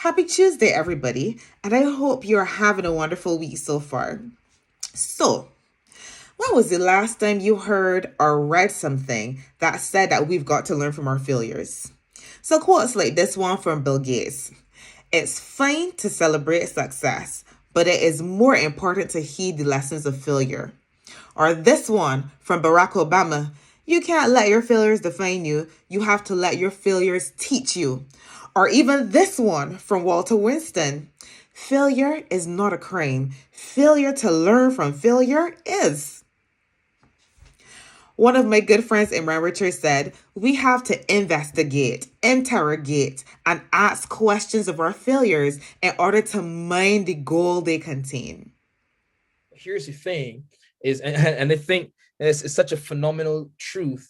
Happy Tuesday, everybody, and I hope you're having a wonderful week so far. So, when was the last time you heard or read something that said that we've got to learn from our failures? So, quotes like this one from Bill Gates: "It's fine to celebrate success, but it is more important to heed the lessons of failure." Or this one from Barack Obama: "You can't let your failures define you. You have to let your failures teach you." Or even this one from Walter Winston: "Failure is not a crime. Failure to learn from failure is." One of my good friends, Imran Richards, said, "We have to investigate, interrogate, and ask questions of our failures in order to mine the gold they contain." Here's the thing and I think it's such a phenomenal truth,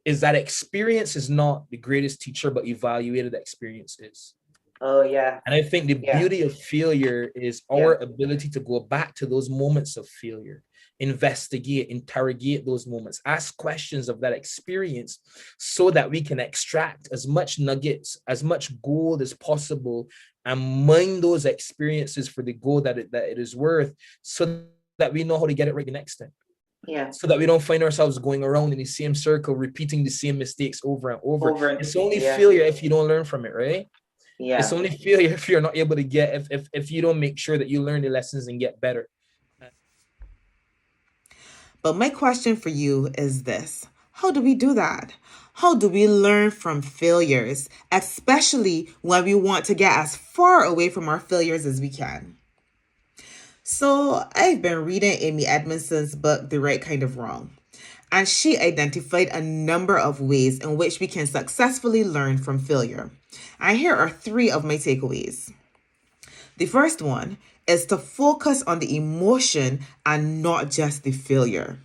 is that experience is not the greatest teacher, but evaluated experience is. Oh, yeah. And I think the Yeah. beauty of failure is our ability to go back to those moments of failure, investigate, interrogate those moments, ask questions of that experience so that we can extract as much nuggets, as much gold as possible, and mine those experiences for the gold that it is worth, so that we know how to get it right the next time. Yeah. So that we don't find ourselves going around in the same circle, repeating the same mistakes over and over. It's only failure if you don't learn from it, right? Yeah. It's only failure if you're not able to get, if you don't make sure that you learn the lessons and get better. But my question for you is this: how do we do that? How do we learn from failures, especially when we want to get as far away from our failures as we can? So, I've been reading Amy Edmondson's book, The Right Kind of Wrong, and she identified a number of ways in which we can successfully learn from failure. And here are 3 of my takeaways. The first one is to focus on the emotion and not just the failure.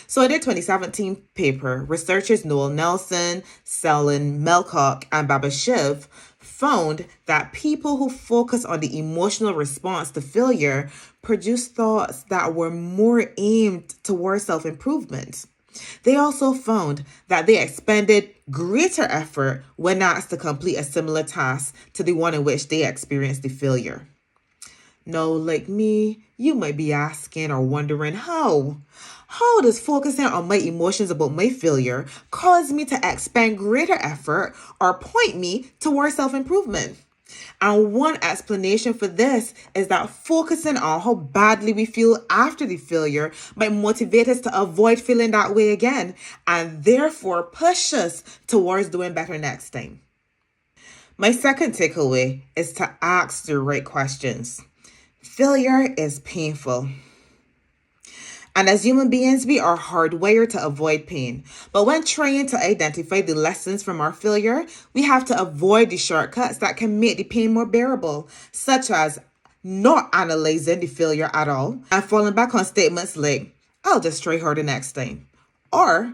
So in their 2017 paper, researchers Noel Nelson, Selin Melcock, and Baba Shiv found that people who focus on the emotional response to failure produce thoughts that were more aimed towards self-improvement. They also found that they expended greater effort when asked to complete a similar task to the one in which they experienced the failure. Now, like me, you might be asking or wondering how. How does focusing on my emotions about my failure cause me to expend greater effort or point me towards self-improvement? And one explanation for this is that focusing on how badly we feel after the failure might motivate us to avoid feeling that way again, and therefore push us towards doing better next time. My second takeaway is to ask the right questions. Failure is painful. And as human beings, we are hardwired to avoid pain. But when trying to identify the lessons from our failure, we have to avoid the shortcuts that can make the pain more bearable, such as not analyzing the failure at all and falling back on statements like, "I'll just try harder next time," or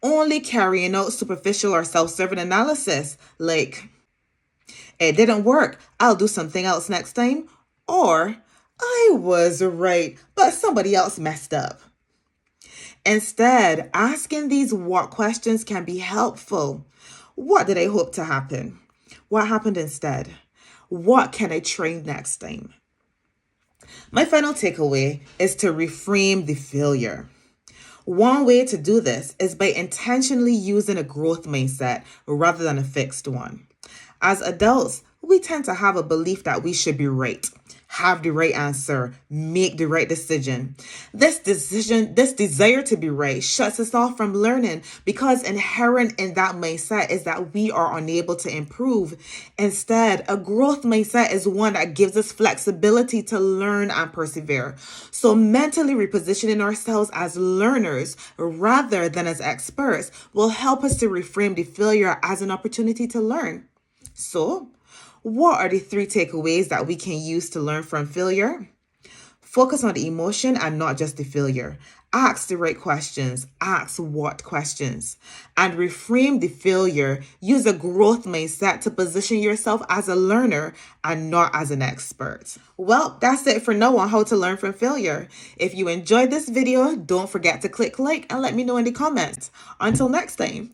only carrying out superficial or self-serving analysis like, "It didn't work, I'll do something else next time," or "I was right, but somebody else messed up." Instead, asking these what questions can be helpful. What did I hope to happen? What happened instead? What can I try next time? My final takeaway is to reframe the failure. One way to do this is by intentionally using a growth mindset rather than a fixed one. As adults, we tend to have a belief that we should be right, have the right answer, make the right decision. This desire to be right shuts us off from learning, because inherent in that mindset is that we are unable to improve. Instead, a growth mindset is one that gives us flexibility to learn and persevere. So mentally repositioning ourselves as learners rather than as experts will help us to reframe the failure as an opportunity to learn. So, what are the 3 takeaways that we can use to learn from failure? Focus on the emotion and not just the failure. Ask the right questions. Ask what questions. And reframe the failure. Use a growth mindset to position yourself as a learner and not as an expert. Well, that's it for now on how to learn from failure. If you enjoyed this video, don't forget to click like and let me know in the comments. Until next time,